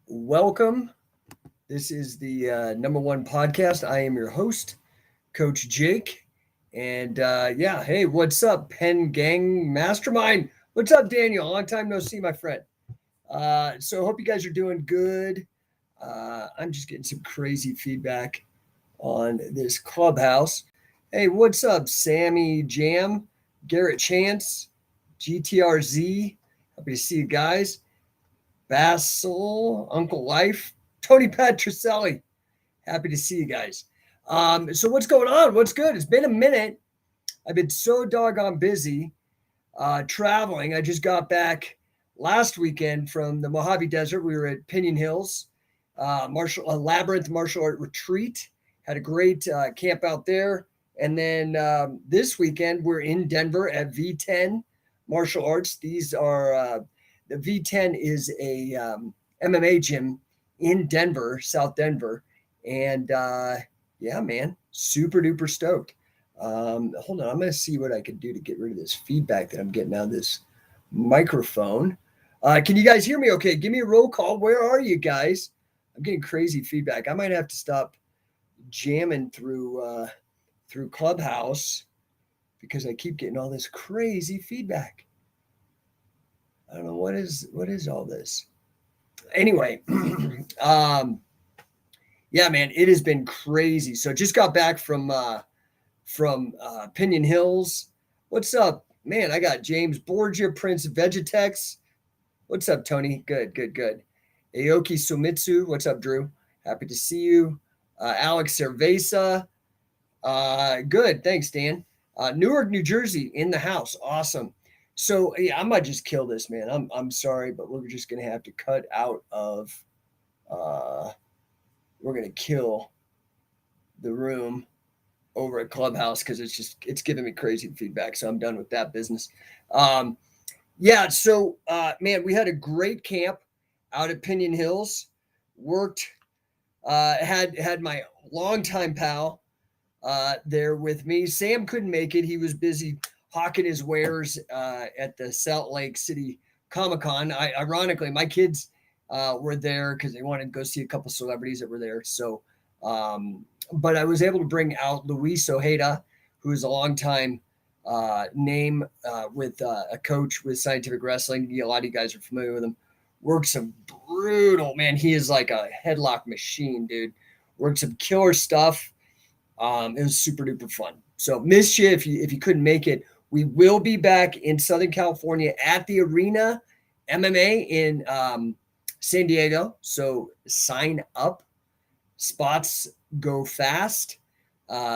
Welcome. This is the No1 podcast. I am your host, Coach Jake. And hey, what's up, Pen Gang Mastermind? What's up, Daniel? Long time no see, my friend. So hope you guys are doing good. I'm just getting some crazy feedback on this clubhouse. Hey, what's up, Sammy Jam, Garrett Chance, GTRZ? Happy to see you guys. Basil, Uncle Life, Tony Patricelli. Happy to see you guys. So what's going on? What's good? It's been a minute. I've been so doggone busy traveling. I just got back last weekend from the Mojave Desert. We were at Pinion Hills, Labyrinth Martial Art Retreat. Had a great camp out there. And then this weekend, we're in Denver at V10 Martial Arts. These are... the V10 is a MMA gym in Denver, South Denver. And man, super duper stoked. Hold on, I'm going to see what I can do to get rid of this feedback that I'm getting out of this microphone. Can you guys hear me okay? Give me a roll call. Where are you guys? I'm getting crazy feedback. I might have to stop jamming through Clubhouse because I keep getting all this crazy feedback. I don't know what is all this. Anyway, man, it has been crazy. So just got back from Pinion Hills. What's up, man? I got James Borgia, Prince Vegitex. What's up, Tony? Good. Aoki Sumitsu. What's up, Drew? Happy to see you. Alex Cerveza. Good. Thanks, Dan. Newark, New Jersey, in the house. Awesome. So I might just kill this, man. I'm sorry, but we're just gonna have to cut out of. We're gonna kill the room over at Clubhouse because it's giving me crazy feedback. So I'm done with that business. Man, we had a great camp out at Pinion Hills. Worked, had my longtime pal there with me. Sam couldn't make it. He was busy hawking his wares at the Salt Lake City Comic-Con. Ironically, my kids were there because they wanted to go see a couple celebrities that were there. So, but I was able to bring out Luis Ojeda, who is a longtime name with a coach with Scientific Wrestling. A lot of you guys are familiar with him. Worked some brutal, man. He is like a headlock machine, dude. Worked some killer stuff. It was super duper fun. So missed you if you couldn't make it. We will be back in Southern California at the Arena MMA in San Diego. So sign up. Spots go fast.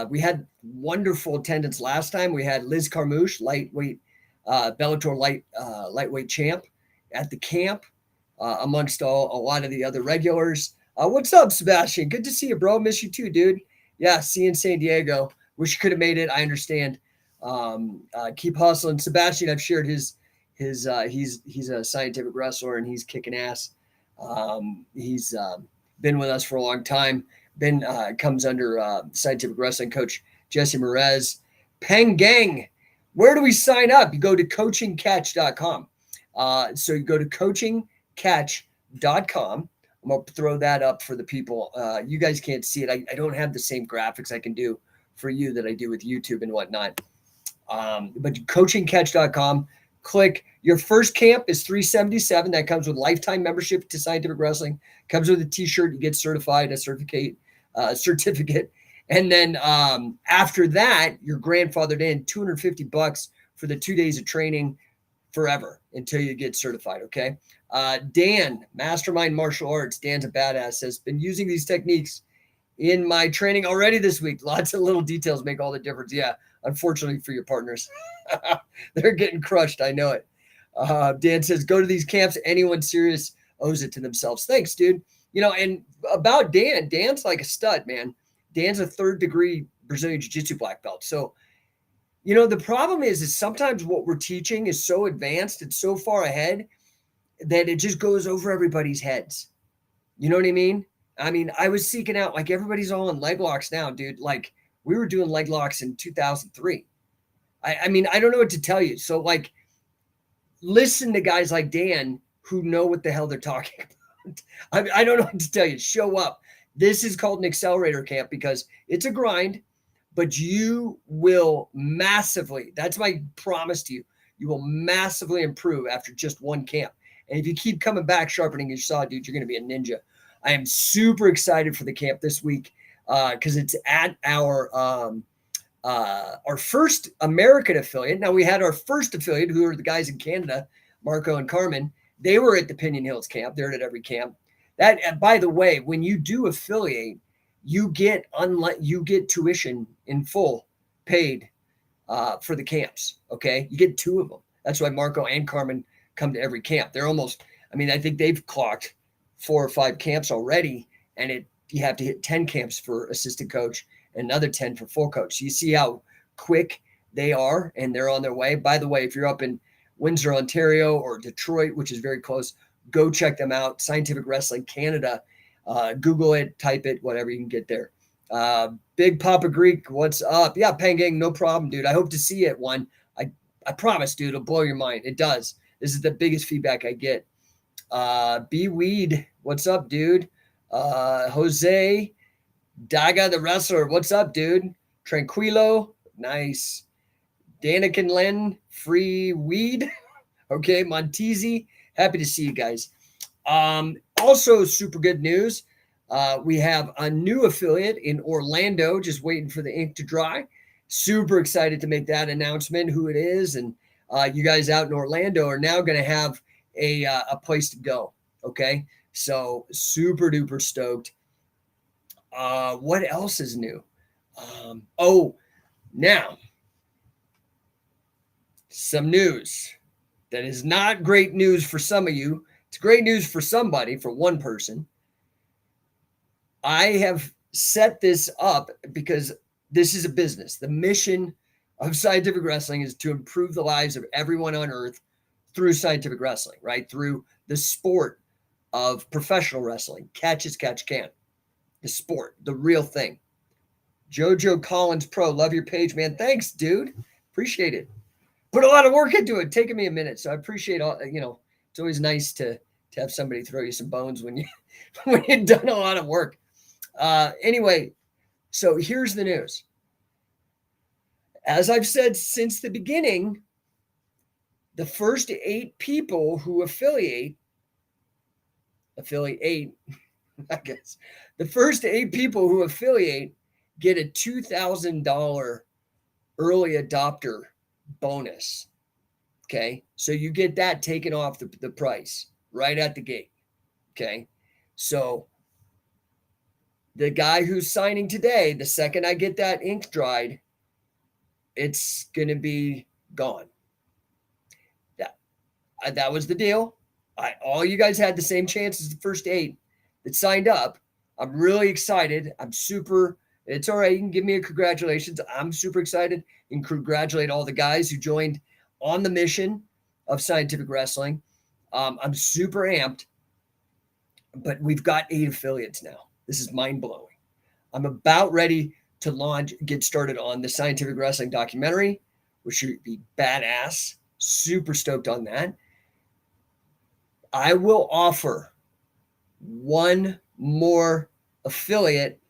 We had wonderful attendance last time. We had Liz Carmouche, lightweight, Bellator lightweight champ at the camp, amongst a lot of the other regulars. What's up, Sebastian? Good to see you, bro. Miss you too, dude. Yeah, see you in San Diego. Wish you could have made it. I understand. Keep hustling. Sebastian, I've shared he's a scientific wrestler and he's kicking ass. He's been with us for a long time. Comes under scientific wrestling coach Jesse Merez. Peng Gang. Where do we sign up? You go to coachingcatch.com. So you go to coachingcatch.com. I'm going to throw that up for the people. You guys can't see it. I don't have the same graphics I can do for you that I do with YouTube and whatnot. But coachingcatch.com, click. Your first camp is $377. That comes with lifetime membership to Scientific Wrestling. Comes with a t-shirt. You get certified, a certificate. And then after that, you're grandfathered in $250 for the 2 days of training forever until you get certified. Okay. Dan, Mastermind Martial Arts. Dan's a badass. Says, been using these techniques in my training already this week. Lots of little details make all the difference. Yeah. Unfortunately for your partners, they're getting crushed. I know it. Dan says, go to these camps. Anyone serious owes it to themselves. Thanks, dude. And about Dan's like a stud, man. Dan's a 3rd degree Brazilian Jiu-Jitsu black belt. So, the problem is sometimes what we're teaching is so advanced, it's so far ahead that it just goes over everybody's heads. You know what I mean? I was seeking out, like, everybody's all in leg locks now, dude. Like, we were doing leg locks in 2003. I don't know what to tell you. So, like, listen to guys like Dan who know what the hell they're talking about. I don't know what to tell you. Show up. This is called an accelerator camp because it's a grind, but you will massively, that's my promise to you, you will massively improve after just one camp. And if you keep coming back sharpening your saw, dude, you're going to be a ninja. I am super excited for the camp this week because it's at our first American affiliate. Now, we had our first affiliate, who are the guys in Canada, Marco and Carmen. They were at the Pinion Hills camp. They're at every camp. That, by the way, when you do affiliate, you get tuition in full paid for the camps. Okay, you get 2 of them. That's why Marco and Carmen come to every camp. They're almost, I mean, I think they've clocked 4 or 5 camps already, and you have to hit 10 camps for assistant coach and another 10 for full coach. So you see how quick they are, and they're on their way. By the way, if you're up in Windsor, Ontario, or Detroit, which is very close, go check them out. Scientific Wrestling Canada. Google it, type it, whatever, you can get there. Big Papa Greek, what's up? Yeah, Pangang, no problem, dude. I hope to see you at one. I promise, dude, it'll blow your mind. It does. This is the biggest feedback I get. B Weed, what's up, dude? Jose Daga the wrestler, what's up, dude? Tranquilo, nice. Danikin Len, free weed. Okay, Montezi, happy to see you guys. Also, super good news. We have a new affiliate in Orlando, just waiting for the ink to dry. Super excited to make that announcement, who it is. And you guys out in Orlando are now going to have a place to go. Okay, so super duper stoked. What else is new? Now some news that is not great news for some of you. It's great news for somebody, for one person. I have set this up because this is a business. The mission of Scientific Wrestling is to improve the lives of everyone on earth through scientific wrestling, right? Through the sport of professional wrestling. Catch as catch can. The sport, the real thing. Jojo Collins Pro, love your page, man. Thanks, dude. Appreciate it. Put a lot of work into it. Taking me a minute, so I appreciate all. It's always nice to have somebody throw you some bones when you've done a lot of work. Anyway, so here's the news. As I've said since the beginning, the first 8 people who affiliate, I guess, the first 8 people who affiliate get a $2,000 early adopter bonus. Okay, so you get that taken off the price right at the gate. Okay, so the guy who's signing today, the second I get that ink dried, it's gonna be gone. That was the deal. All you guys had the same chance as the first 8 that signed up. I'm really excited. It's all right. You can give me a congratulations. I'm super excited. You can congratulate all the guys who joined on the mission of Scientific Wrestling. I'm super amped, but we've got 8 affiliates now. This is mind-blowing. I'm about ready to get started on the Scientific Wrestling documentary, which should be badass. Super stoked on that. I will offer one more affiliate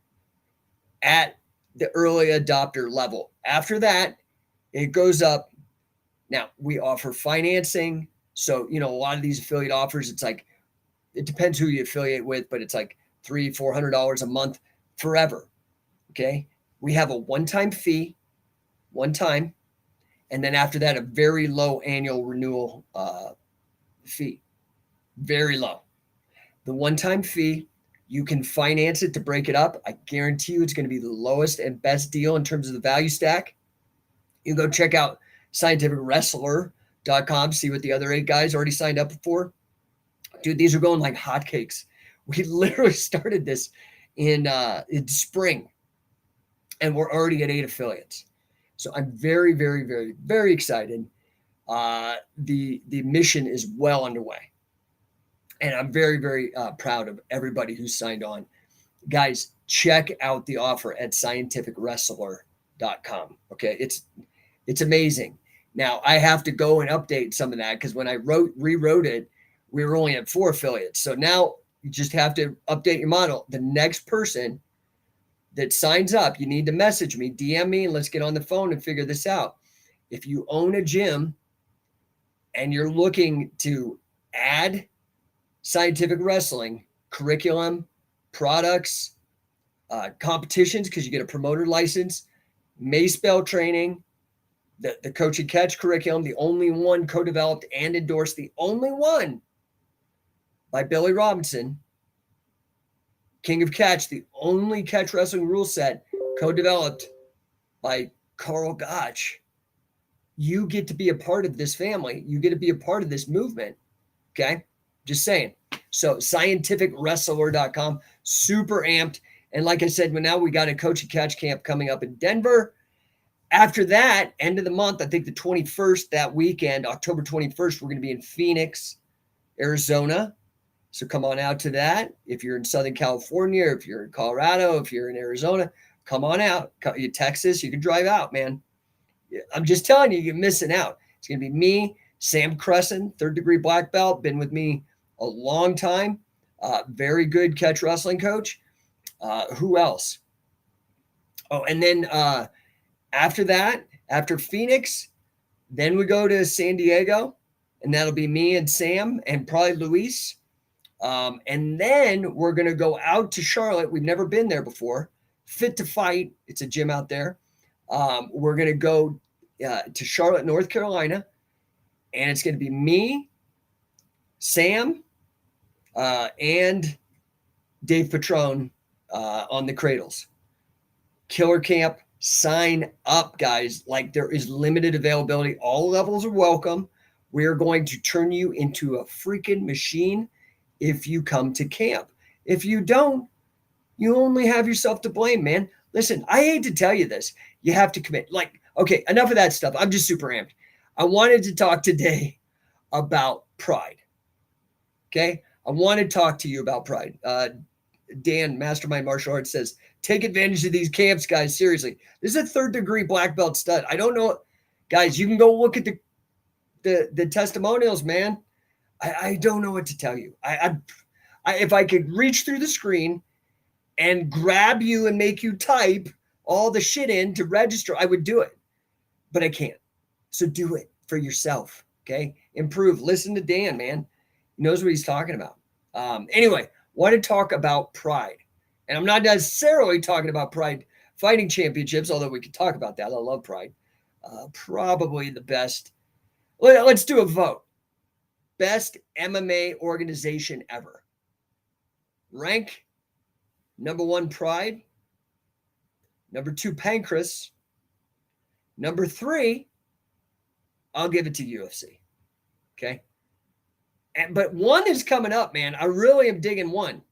at the early adopter level. After that, it goes up. Now, we offer financing. So, a lot of these affiliate offers, it's like, it depends who you affiliate with, but it's like $300-400 a month forever. Okay. We have a one-time fee, and then after that, a very low annual renewal fee. Very low. The one-time fee, you can finance it to break it up. I guarantee you it's going to be the lowest and best deal in terms of the value stack. You can go check out scientificwrestler.com, see what the other 8 guys already signed up for. Dude, these are going like hotcakes. We literally started this in spring, and we're already at 8 affiliates. So I'm very, very, very, very excited. The mission is well underway. And I'm very, very proud of everybody who's signed on. Guys, check out the offer at scientificwrestler.com. Okay, it's amazing. Now, I have to go and update some of that because when I rewrote it, we were only at 4 affiliates. So now You just have to update your model. The next person that signs up, you need to message me, DM me, and let's get on the phone and figure this out. If you own a gym and you're looking to add scientific wrestling curriculum, products, competitions, because you get a promoter license, mace belt training, the coach and catch curriculum, the only one co-developed and endorsed, the only one by Billy Robinson, King of Catch, the only catch wrestling rule set co-developed by Carl Gotch. You get to be a part of this family. You get to be a part of this movement. Okay? Just saying. So scientificwrestler.com, super amped. And like I said, now we got a coach and catch camp coming up in Denver. After that, end of the month, I think the 21st, that weekend, October 21st, we're going to be in Phoenix, Arizona. So come on out to that. If you're in Southern California, if you're in Colorado, if you're in Arizona, come on out. Texas, you can drive out, man. I'm just telling you, you're missing out. It's going to be me, Sam Crescent, 3rd degree black belt, been with me a long time. Very good catch wrestling coach. Who else? Oh, and then after that, after Phoenix, then we go to San Diego, and that'll be me and Sam and probably Luis. And then we're going to go out to Charlotte. We've never been there before. Fit to Fight. It's a gym out there. We're going to go to Charlotte, North Carolina, and it's going to be me, Sam, and Dave Patron on the cradles. Killer camp. Sign up, guys. Like, there is limited availability. All levels are welcome. We are going to turn you into a freaking machine if you come to camp. If you don't, you only have yourself to blame, man. Listen, I hate to tell you this. You have to commit. Like, okay, enough of that stuff. I'm just super amped. I wanted to talk today about pride. Okay? I want to talk to you about pride. Dan, Mastermind Martial Arts, says, take advantage of these camps, guys. Seriously. This is a 3rd degree black belt stud. I don't know. Guys, you can go look at the testimonials, man. I don't know what to tell you. I if I could reach through the screen and grab you and make you type all the shit in to register, I would do it. But I can't. So do it for yourself, okay? Improve. Listen to Dan, man. He knows what he's talking about. Anyway, want to talk about pride. And I'm not necessarily talking about pride fighting championships, although we could talk about that. I love pride. Probably the best. Let's do a vote. Best MMA organization ever. Rank. Number 1, Pride. Number 2, Pancras. Number 3, I'll give it to UFC. Okay. But 1 is coming up, man. I really am digging 1.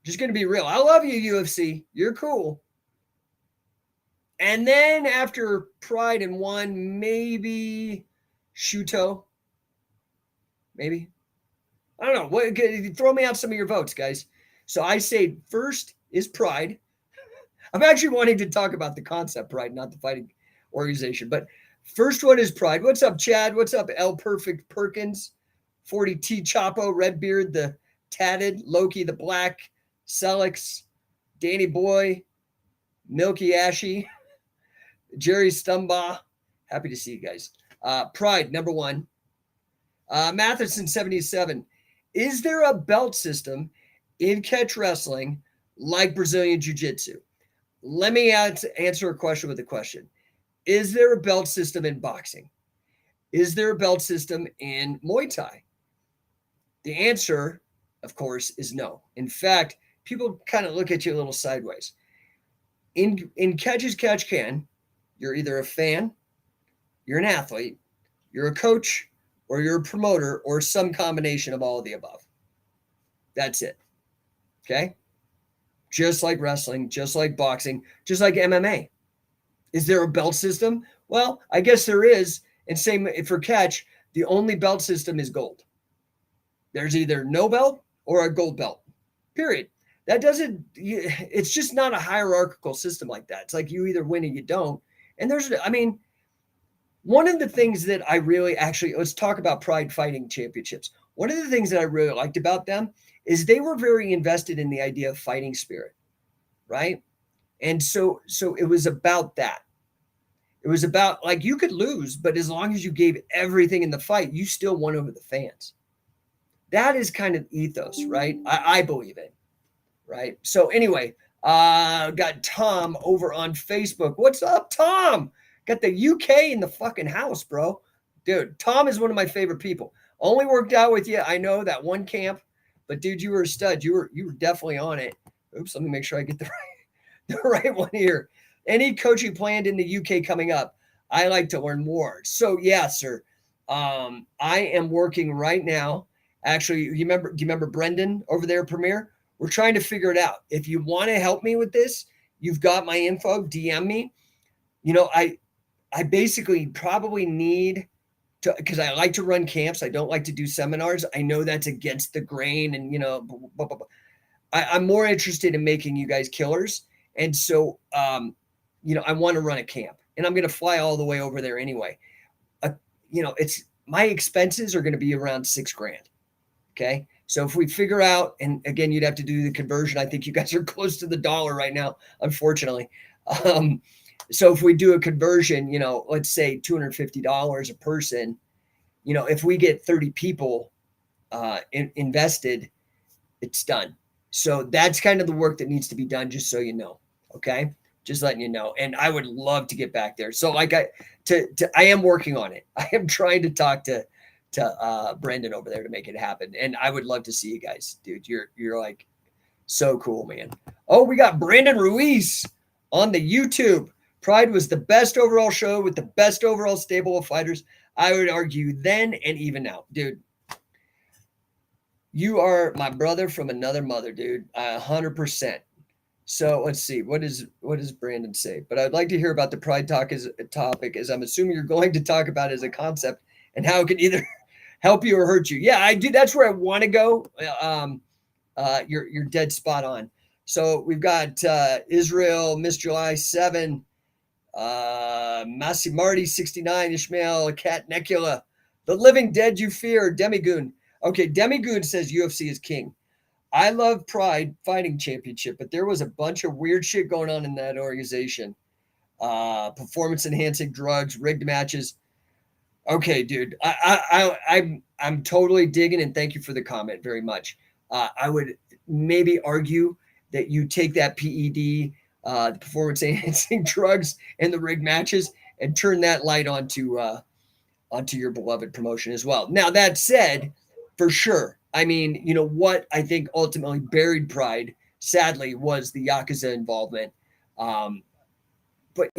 Just going to be real. I love you, UFC. You're cool. And then after Pride and 1, maybe Shuto. Maybe. I don't know. Throw me out some of your votes, guys. So I say first is Pride. I'm actually wanting to talk about the concept Pride, not the fighting organization. But first one is Pride. What's up, Chad? What's up, L Perfect Perkins? 40T Chapo, Redbeard, the Tatted, Loki, the Black, Selix, Danny Boy, Milky Ashy, Jerry Stumbaugh. Happy to see you guys. Pride, number 1. Matheson, 77. Is there a belt system in catch wrestling like Brazilian Jiu-Jitsu? Let me answer a question with a question. Is there a belt system in boxing? Is there a belt system in Muay Thai? The answer, of course, is no. In fact, people kind of look at you a little sideways. In Catch as Catch Can, you're either a fan, you're an athlete, you're a coach, or you're a promoter, or some combination of all of the above. That's it. Okay? Just like wrestling, just like boxing, just like MMA. Is there a belt system? Well, I guess there is. And same for catch, the only belt system is gold. There's either no belt or a gold belt, period. That doesn't, it's just not a hierarchical system like that. It's like you either win or you don't. And one of the things that I really let's talk about Pride Fighting Championships. One of the things that I really liked about them is they were very invested in the idea of fighting spirit, right? And so it was about that. It was about, like, you could lose, but as long as you gave everything in the fight, you still won over the fans. That is kind of ethos, right? I believe it, right? So anyway, got Tom over on Facebook. What's up, Tom? Got the UK in the fucking house, bro. Dude, Tom is one of my favorite people. Only worked out with you, I know, that one camp, but dude, you were a stud. You were definitely on it. Oops, let me make sure I get the right one here. Any coaching planned in the UK coming up? I like to learn more. So yeah, sir. I am working right now. Actually, do you remember Brendan over there, Premier? We're trying to figure it out. If you want to help me with this, you've got my info. DM me. I basically probably need to, because I like to run camps. I don't like to do seminars. I know that's against the grain, and blah, blah, blah. I'm more interested in making you guys killers, and so I want to run a camp, and I'm going to fly all the way over there anyway. It's my expenses are going to be around $6,000. Okay. So if we figure out, and again, you'd have to do the conversion. I think you guys are close to the dollar right now, unfortunately. So if we do a conversion, let's say $250 a person, if we get 30 people invested, it's done. So that's kind of the work that needs to be done, just so you know. Okay. Just letting you know. And I would love to get back there. So I am working on it. I am trying to talk to Brendan over there to make it happen. And I would love to see you guys, dude. You're like so cool, man. Oh, we got Brandon Ruiz on the YouTube. Pride was the best overall show with the best overall stable of fighters. I would argue then and even now, dude. You are my brother from another mother, dude. 100%. So let's see. What does Brandon say? But I'd like to hear about the pride talk as a topic, as I'm assuming you're going to talk about it as a concept and how it can either help you or hurt you. Yeah, I do. That's where I want to go. You're dead spot on. So we've got Israel, Miss July 7, Massey Marty 69, Ishmael, Cat Necula, the living dead you fear, Demigoon. Okay, Demigoon says UFC is king. I love Pride Fighting Championship, but there was a bunch of weird shit going on in that organization. Performance enhancing drugs, rigged matches. Okay, dude, I'm totally digging, and thank you for the comment very much. I would maybe argue that you take that PED, the performance enhancing drugs, and the rigged matches, and turn that light onto your beloved promotion as well. Now that said, for sure. I mean, what I think ultimately buried Pride, sadly, was the Yakuza involvement. But,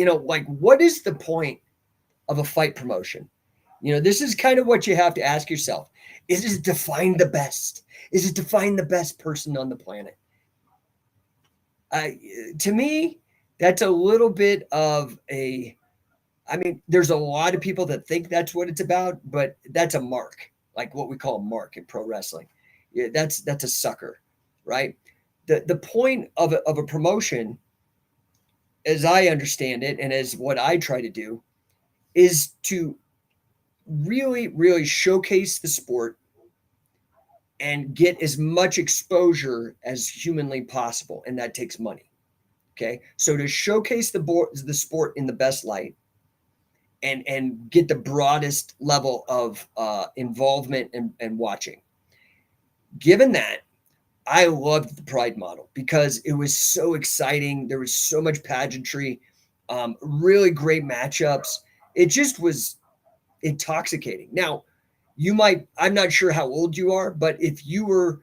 what is the point of a fight promotion? This is kind of what you have to ask yourself. Is it to find the best? Is it to find the best person on the planet? To me, that's a little bit of there's a lot of people that think that's what it's about, but that's a mark. Like what we call a mark in pro wrestling. Yeah, that's a sucker, right? The point of a promotion, as I understand it, and as what I try to do, is to really, really showcase the sport and get as much exposure as humanly possible, and that takes money. Okay, so to showcase the sport in the best light, and get the broadest level of involvement and watching. Given that, I loved the Pride model because it was so exciting. There was so much pageantry, really great matchups. It just was intoxicating. Now, I'm not sure how old you are, but if you were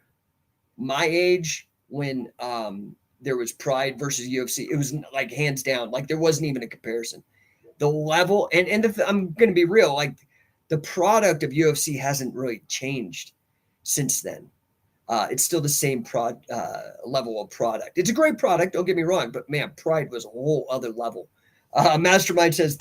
my age when there was Pride versus UFC, it was like hands down, like there wasn't even a comparison. The level, and I'm going to be real, like the product of UFC hasn't really changed since then. It's still the same level of product. It's a great product, don't get me wrong, but man, Pride was a whole other level. Mastermind says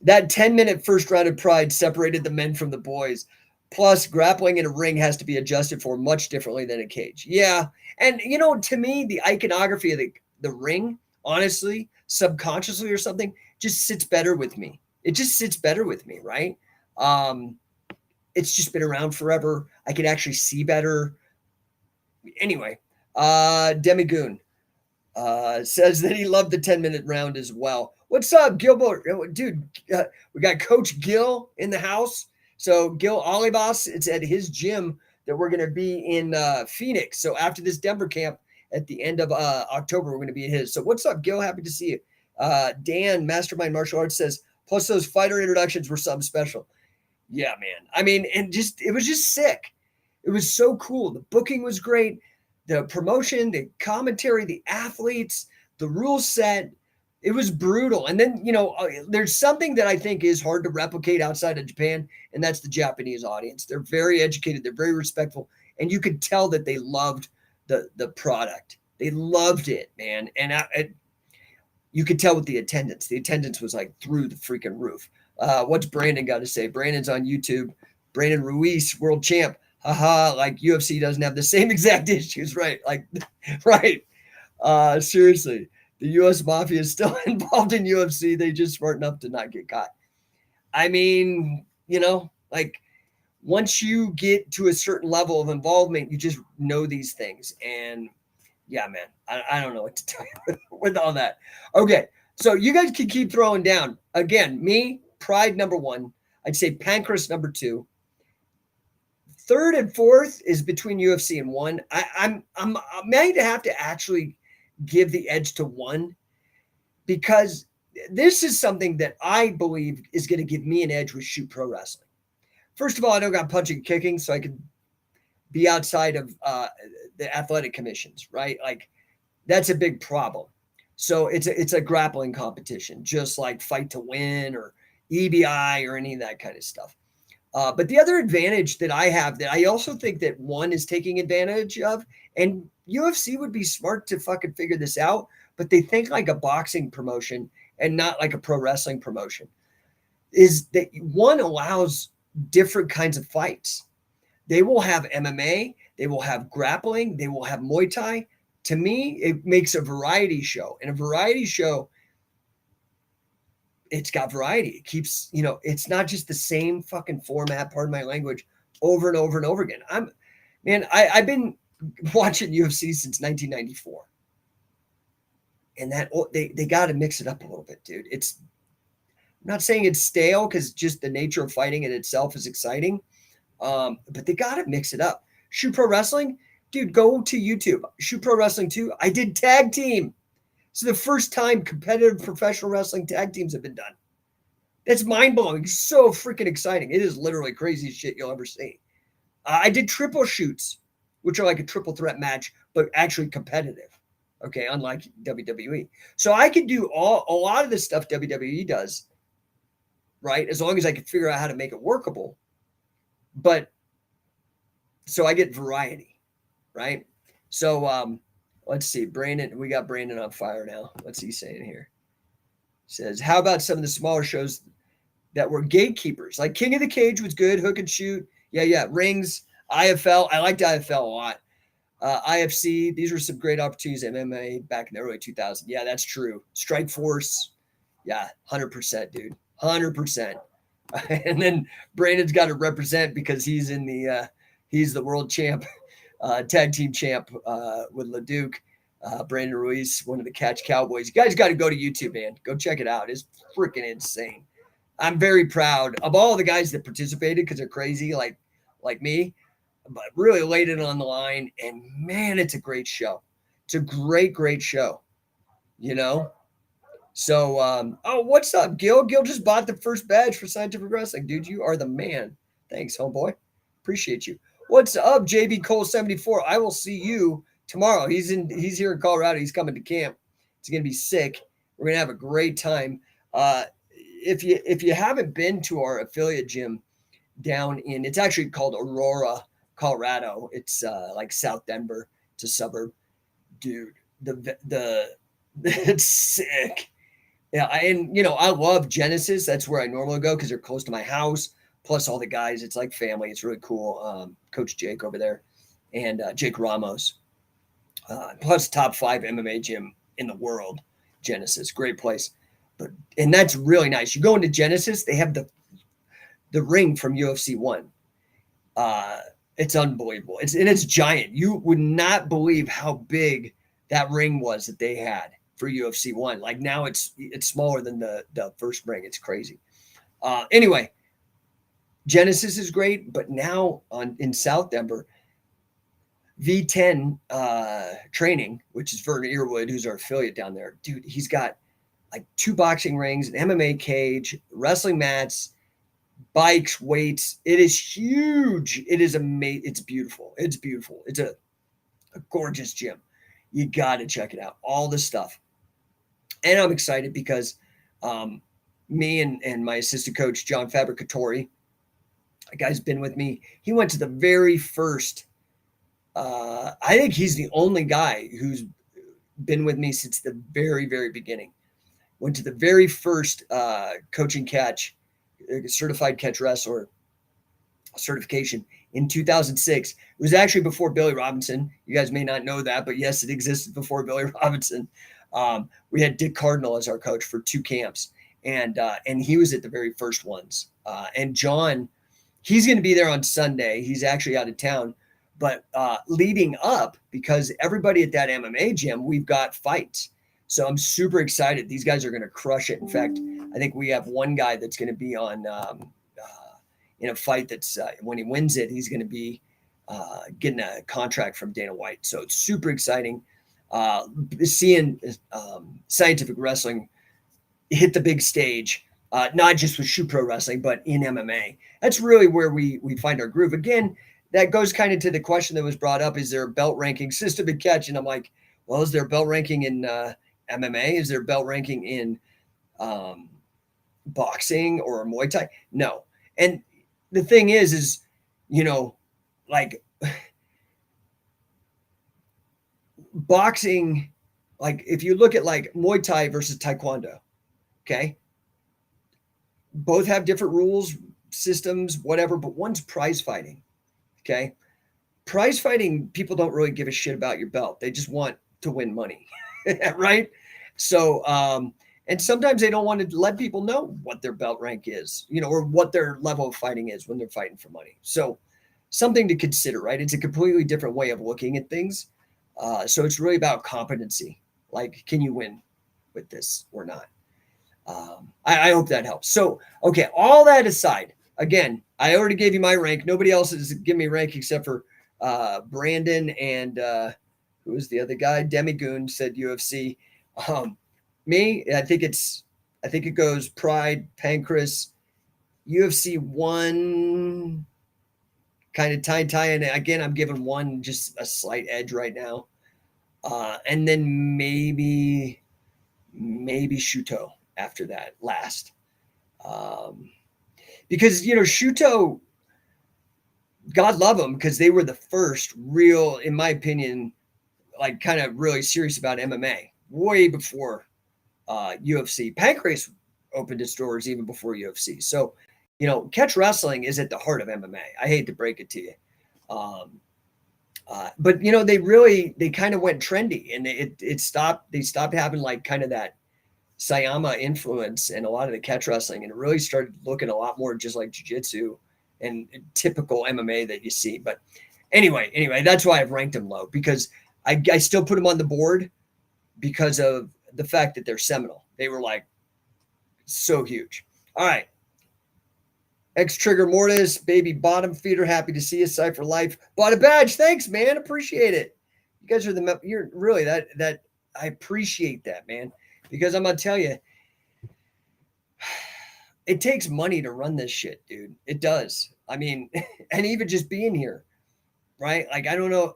that 10-minute first round of Pride separated the men from the boys. Plus, grappling in a ring has to be adjusted for much differently than a cage. Yeah, and to me, the iconography of the ring, honestly, subconsciously or something, just sits better with me. It just sits better with me, right? It's just been around forever. I can actually see better. Anyway, Demigoon says that he loved the 10-minute round as well. What's up, Gilbert? Dude, we got Coach Gil in the house. So Gil Olivas, it's at his gym that we're going to be in Phoenix. So after this Denver camp at the end of October, we're going to be at his. So what's up, Gil? Happy to see you. Dan, Mastermind Martial Arts, says, plus those fighter introductions were something special. Yeah, man. I mean, and it was just sick. It was so cool. The booking was great. The promotion, the commentary, the athletes, the rule set, it was brutal. And then, there's something that I think is hard to replicate outside of Japan, and that's the Japanese audience. They're very educated. They're very respectful. And you could tell that they loved the product. They loved it, man. And you could tell with the attendance. The attendance was like through the freaking roof. What's Brandon got to say? Brandon's on YouTube. Brandon Ruiz, world champ. Haha, like UFC doesn't have the same exact issues, right? Like, right. Seriously, the U.S. Mafia is still involved in UFC. They just smart enough to not get caught. I mean, like once you get to a certain level of involvement, you just know these things. And yeah, man, I don't know what to tell you with all that. Okay, so you guys can keep throwing down. Again, me, Pride number 1. I'd say Pancras number 2. 3rd and 4th is between UFC and 1. I might have to actually give the edge to 1 because this is something that I believe is going to give me an edge with Shoot Pro Wrestling. First of all, I don't got punching and kicking, so I can be outside of the athletic commissions, right? Like that's a big problem. So it's a grappling competition, just like Fight to Win or EBI or any of that kind of stuff. But the other advantage that I have that I also think that 1 is taking advantage of, and UFC would be smart to fucking figure this out, but they think like a boxing promotion and not like a pro wrestling promotion, is that 1 allows different kinds of fights. They will have MMA, they will have grappling, they will have Muay Thai. To me, it makes a variety show. And a variety show, it's got variety. It keeps, it's not just the same fucking format, pardon my language, over and over and over again. I've been watching UFC since 1994. And that they got to mix it up a little bit, dude. I'm not saying it's stale because just the nature of fighting in itself is exciting. But they got to mix it up. Shoot Pro Wrestling, dude, go to YouTube. Shoot Pro Wrestling 2. I did tag team. It's the first time competitive professional wrestling tag teams have been done. It's mind-blowing. It's so freaking exciting. It is literally crazy shit you'll ever see. I did triple shoots, which are like a triple threat match, but actually competitive. Okay, unlike WWE. So I could do a lot of the stuff WWE does, right? As long as I can figure out how to make it workable. But so I get variety, right? So let's see. Brandon, we got Brandon on fire now. What's he saying here? He says, how about some of the smaller shows that were gatekeepers? Like King of the Cage was good, Hook and Shoot. Yeah. Rings, IFL. I liked IFL a lot. IFC, these were some great opportunities at MMA back in the early 2000s. Yeah, that's true. Strike Force. Yeah, 100%, dude. 100%. And then Brandon's got to represent because he's in he's the world champ, tag team champ with LeDuc. Brandon Ruiz, one of the Catch Cowboys. You guys got to go to YouTube, man. Go check it out. It's freaking insane. I'm very proud of all the guys that participated because they're crazy like me, but really laid it on the line. And man, it's a great show. It's a great show, So, what's up, Gil? Gil just bought the first badge for Scientific Wrestling. Dude, you are the man. Thanks, homeboy. Appreciate you. What's up, JB Cole 74? I will see you tomorrow. He's here in Colorado. He's coming to camp. It's going to be sick. We're going to have a great time. If you haven't been to our affiliate gym down it's actually called Aurora, Colorado. It's like South Denver. It's a suburb. Dude, it's sick. Yeah, I love Genesis. That's where I normally go because they're close to my house. Plus all the guys, it's like family. It's really cool. Coach Jake over there and Jake Ramos. Plus top 5 MMA gym in the world, Genesis. Great place. And that's really nice. You go into Genesis, they have the ring from UFC 1. It's unbelievable. It's giant. You would not believe how big that ring was that they had for UFC 1. Like now it's smaller than the first ring. It's crazy. Anyway, Genesis is great, but now in South Denver, V10 training, which is Vernon Earwood, who's our affiliate down there, dude, he's got like 2 boxing rings, an MMA cage, wrestling mats, bikes, weights. It is huge. It is amazing. It's beautiful. It's beautiful. It's a gorgeous gym. You got to check it out. All the stuff. And I'm excited because me and my assistant coach, John Fabricatori, a guy's been with me. He went to the very first, I think he's the only guy who's been with me since the very, very beginning. Went to the very first coaching catch, certified catch wrestler certification in 2006. It was actually before Billy Robinson. You guys may not know that, but yes, it existed before Billy Robinson. We had Dick Cardinal as our coach for 2 camps, and he was at the very first ones. And John, he's going to be there on Sunday. He's actually out of town, but leading up, because everybody at that MMA gym, we've got fights. So I'm super excited. These guys are going to crush it. In fact, I think we have one guy that's going to be on in a fight that's when he wins it, he's going to be getting a contract from Dana White. So it's super exciting. Seeing scientific wrestling hit the big stage, not just with Shoe Pro Wrestling, but in MMA. That's really where we find our groove. Again, that goes kind of to the question that was brought up: is there a belt ranking system in catch? And I'm like, well, is there a belt ranking in MMA? Is there a belt ranking in boxing or Muay Thai? No. And the thing is, like boxing, like if you look at like Muay Thai versus Taekwondo, okay, both have different rules, systems, whatever, but one's prize fighting, okay? Prize fighting, people don't really give a shit about your belt. They just want to win money, right? So, and sometimes they don't want to let people know what their belt rank is, or what their level of fighting is when they're fighting for money. So something to consider, right? It's a completely different way of looking at things. So it's really about competency. Like, can you win with this or not? I hope that helps. So, okay, all that aside, again, I already gave you my rank. Nobody else has given me rank except for Brandon and who was the other guy? Demigoon said UFC. Me, I think it goes Pride, Pancras, UFC 1, kind of tie, and again, I'm giving 1 just a slight edge right now, and then maybe Shuto after that last, because Shuto, God love them, because they were the first real, in my opinion, like kind of really serious about MMA way before UFC. Pancrase opened its doors even before UFC. So, catch wrestling is at the heart of MMA. I hate to break it to you. But they kind of went trendy, and they stopped having like kind of that Sayama influence in a lot of the catch wrestling, and it really started looking a lot more just like jiu-jitsu and typical MMA that you see. But anyway, that's why I've ranked them low, because I still put them on the board because of the fact that they're seminal. They were like so huge. All right. Ex-Trigger Mortis, baby bottom feeder, happy to see you. Cypher Life bought a badge. Thanks, man. Appreciate it. You guys are you're really that I appreciate that, man, because I'm gonna tell you, it takes money to run this shit, dude. It does. I mean, and even just being here, right? Like, I don't know.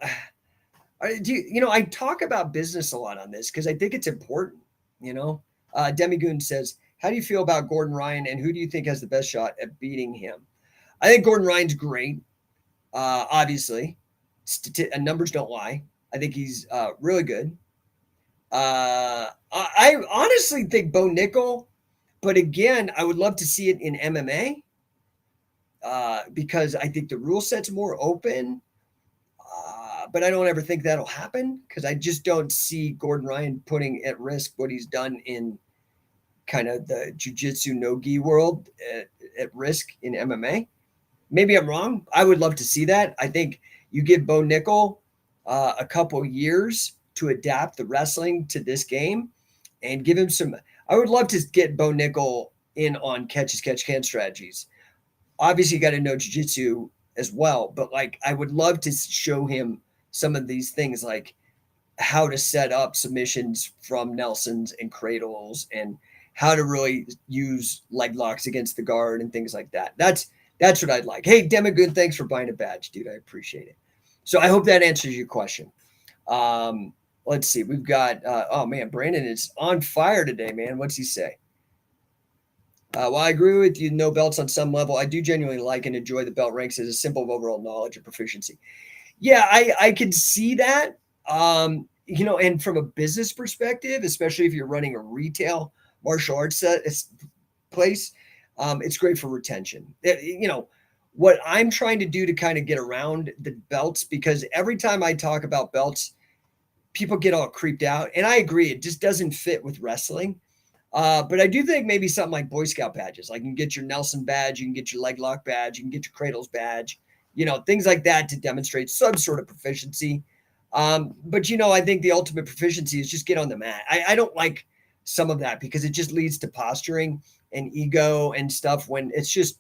I talk about business a lot on this because I think it's important, Demigoon says, how do you feel about Gordon Ryan, and who do you think has the best shot at beating him? I think Gordon Ryan's great. Obviously, numbers don't lie. I think he's really good. I honestly think Bo Nickel, but again, I would love to see it in MMA because I think the rule set's more open. But I don't ever think that'll happen because I just don't see Gordon Ryan putting at risk what he's done in kind of the jiu-jitsu no-gi world at risk in MMA. Maybe I'm wrong. I would love to see that. I think you give Bo Nickel a couple years to adapt the wrestling to this game and give him some. I would love to get Bo Nickel in on catch as catch can strategies. Obviously, you got to know jiu-jitsu as well, but like I would love to show him some of these things, like how to set up submissions from Nelsons and cradles, and how to really use leg locks against the guard and things like that. That's what I'd like. Hey, Demagoon, thanks for buying a badge, dude. I appreciate it. So I hope that answers your question. Let's see. We've got oh man, Brandon is on fire today, man. What's he say? While I agree with you, no belts on some level, I do genuinely like and enjoy the belt ranks as a symbol of overall knowledge and proficiency. Yeah, I could see that. And from a business perspective, especially if you're running a retail martial arts place, it's great for retention. What I'm trying to do to kind of get around the belts, because every time I talk about belts, people get all creeped out. And I agree, it just doesn't fit with wrestling. But I do think maybe something like Boy Scout badges, like you can get your Nelson badge, you can get your leg lock badge, you can get your cradles badge, things like that to demonstrate some sort of proficiency. But I think the ultimate proficiency is just get on the mat. I don't like some of that because it just leads to posturing and ego and stuff when it's just,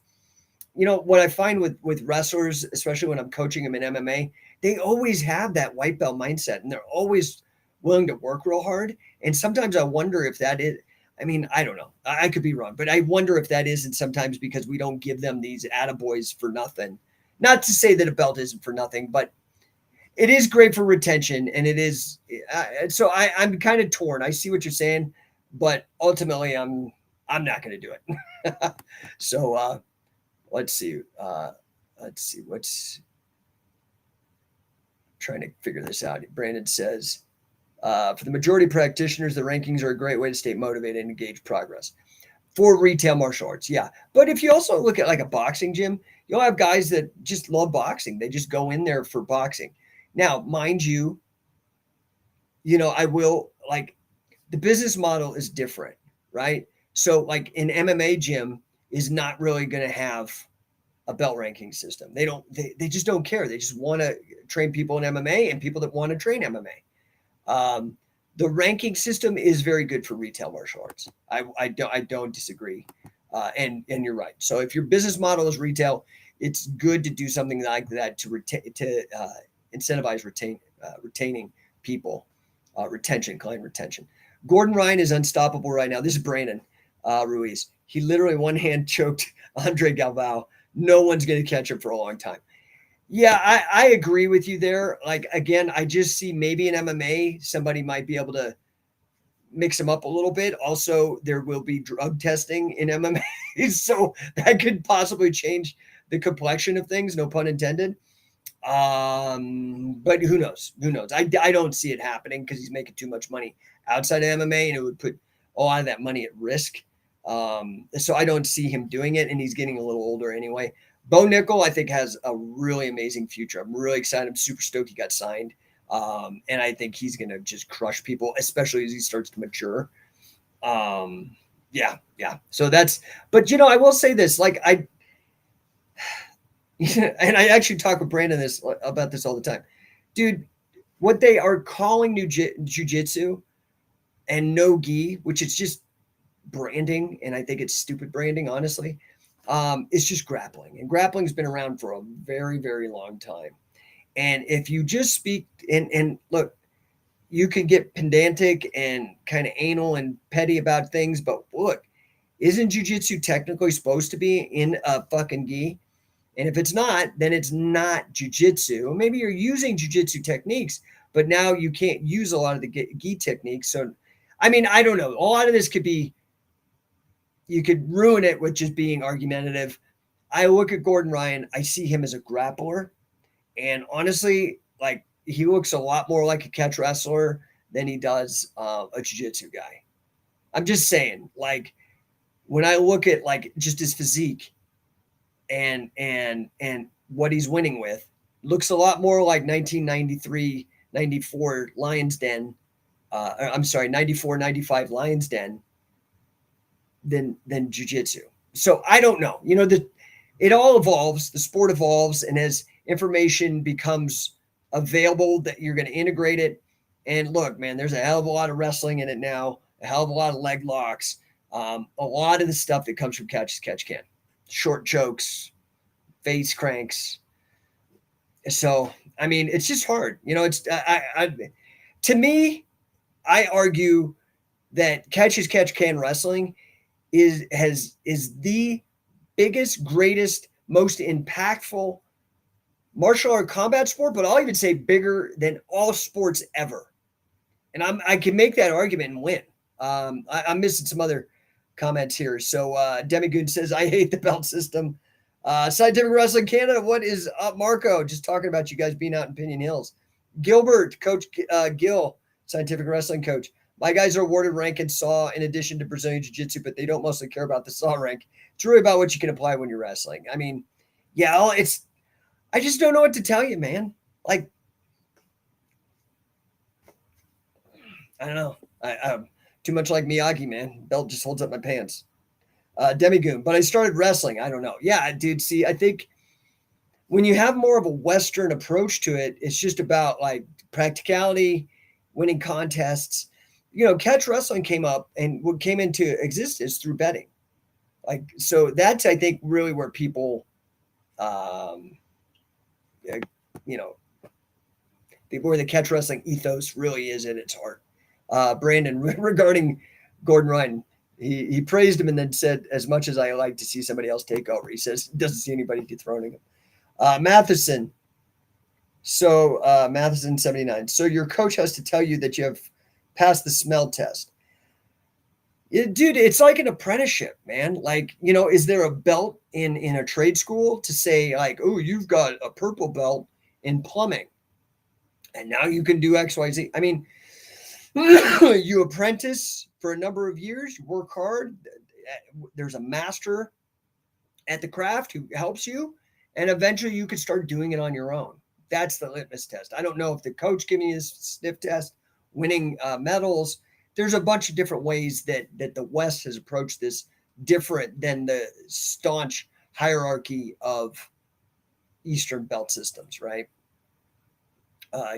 what I find with wrestlers, especially when I'm coaching them in MMA, they always have that white belt mindset and they're always willing to work real hard. And sometimes I wonder if that is, I don't know. I could be wrong, but I wonder if that isn't sometimes because we don't give them these attaboys for nothing. Not to say that a belt isn't for nothing, but it is great for retention, and it is. So I'm kind of torn. I see what you're saying, but ultimately, I'm not going to do it. So let's see. What's trying to figure this out. Brandon says, for the majority of practitioners, the rankings are a great way to stay motivated and engage progress for retail martial arts. Yeah. But if you also look at like a boxing gym, you'll have guys that just love boxing. They just go in there for boxing. Now, mind you, I will like the business model is different, right? So like an MMA gym is not really going to have a belt ranking system. They just don't care. They just want to train people in MMA and people that want to train MMA. The ranking system is very good for retail martial arts. I don't disagree. And you're right. So if your business model is retail, it's good to do something like that to incentivize retaining people, client retention. Gordon Ryan is unstoppable right now. This is Brandon Ruiz. He literally one hand choked Andre Galvao. No one's going to catch him for a long time. Yeah, I agree with you there. Like, again, I just see maybe in MMA, somebody might be able to mix them up a little bit. Also, there will be drug testing in MMA. So that could possibly change the complexion of things, no pun intended. But who knows? I don't see it happening because he's making too much money outside of MMA and it would put a lot of that money at risk. So I don't see him doing it, and he's getting a little older anyway. Bo Nickel, I think, has a really amazing future. I'm really excited. I'm super stoked he got signed. And I think he's going to just crush people, especially as he starts to mature. Yeah. So but I will say this, like and I actually talk with Brandon about this all the time, dude. What they are calling new jiu-jitsu and no gi, which is just branding, and I think it's stupid branding, honestly. It's just grappling, and grappling's been around for a very, very long time. And if you just speak and look, you can get pedantic and kind of anal and petty about things, but look, isn't jiu-jitsu technically supposed to be in a fucking gi? And if it's not, then it's not jiu-jitsu. Maybe you're using jiu-jitsu techniques, but now you can't use a lot of the gi techniques. So, I don't know. A lot of this could be, you could ruin it with just being argumentative. I look at Gordon Ryan, I see him as a grappler. And honestly, like, he looks a lot more like a catch wrestler than he does a jiu-jitsu guy. I'm just saying, like, when I look at like just his physique and what he's winning with, looks a lot more like 1993, 94 Lions Den. 94, 95 Lions Den than jiu-jitsu. So I don't know. it all evolves. The sport evolves, and as information becomes available, that you're going to integrate it. And look, man, there's a hell of a lot of wrestling in it now, a hell of a lot of leg locks, a lot of the stuff that comes from catch as catch can, short chokes, face cranks. So, I mean, it's just hard. It's to me, I argue that catch as catch can wrestling is the biggest, greatest, most impactful martial art combat sport, but I'll even say bigger than all sports ever. And I can make that argument and win. I'm missing some other comments here. So Demigoon says, I hate the belt system. Scientific Wrestling Canada, what is up, Marco? Just talking about you guys being out in Pinion Hills. Gilbert, Coach Gil, Scientific Wrestling Coach. My guys are awarded rank in SAW in addition to Brazilian Jiu-Jitsu, but they don't mostly care about the SAW rank. It's really about what you can apply when you're wrestling. I mean, yeah, I just don't know what to tell you, man. Like, I don't know. I'm too much like Miyagi, man. Belt just holds up my pants. Demigoon, but I started wrestling. I don't know. Yeah, dude. See, I think when you have more of a Western approach to it, it's just about like practicality, winning contests. Catch wrestling came up and what came into existence through betting. Like, so that's, I think, really where people, where the catch wrestling ethos really is at its heart. Brandon, regarding Gordon Ryan, he praised him and then said, as much as I like to see somebody else take over, he says, doesn't see anybody dethroning him. Matheson. So Matheson 79. So your coach has to tell you that you have passed the smell test. Dude, it's like an apprenticeship, man. Like, is there a belt in a trade school to say like, oh, you've got a purple belt in plumbing and now you can do XYZ? I mean, you apprentice for a number of years, you work hard. There's a master at the craft who helps you, and eventually you could start doing it on your own. That's the litmus test. I don't know if the coach giving you this sniff test, winning medals. There's a bunch of different ways that the West has approached this different than the staunch hierarchy of Eastern belt systems, right?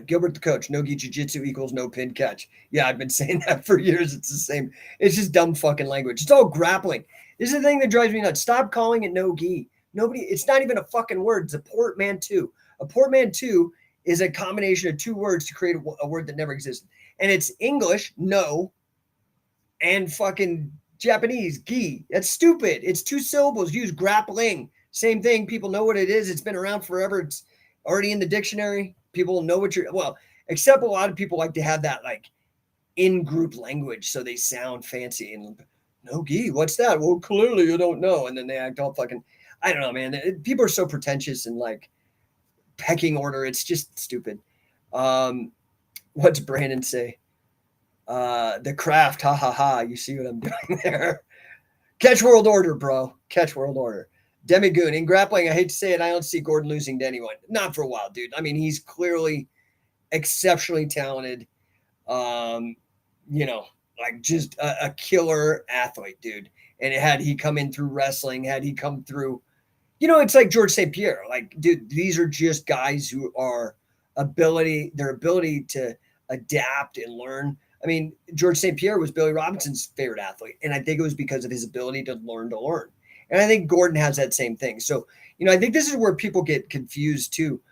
Gilbert the coach, no gi jiu-jitsu equals no pin catch. Yeah, I've been saying that for years. It's the same. It's just dumb fucking language. It's all grappling. This is the thing that drives me nuts. Stop calling it no gi. It's not even a fucking word. It's a portmanteau. A portmanteau is a combination of two words to create a word that never existed. And it's English, no, and fucking Japanese, gi. That's stupid. It's two syllables. Use grappling. Same thing. People know what it is. It's been around forever. It's already in the dictionary. People know what except a lot of people like to have that like in-group language so they sound fancy and no gi, what's that? Well, clearly you don't know. And then they act all fucking, I don't know, man. People are so pretentious and like pecking order. It's just stupid. What's Brandon say? The craft, ha ha ha. You see what I'm doing there? Catch world order, bro. Catch world order. Demigoon in grappling, I hate to say it, I don't see Gordon losing to anyone. Not for a while, dude. I mean, he's clearly exceptionally talented. Like just a killer athlete, dude. And had he come in through wrestling, had he come through, it's like George St. Pierre. Like, dude, these are just guys who are their ability to adapt and learn. I mean, George St. Pierre was Billy Robinson's favorite athlete. And I think it was because of his ability to learn. And I think Gordon has that same thing. So, I think this is where people get confused too.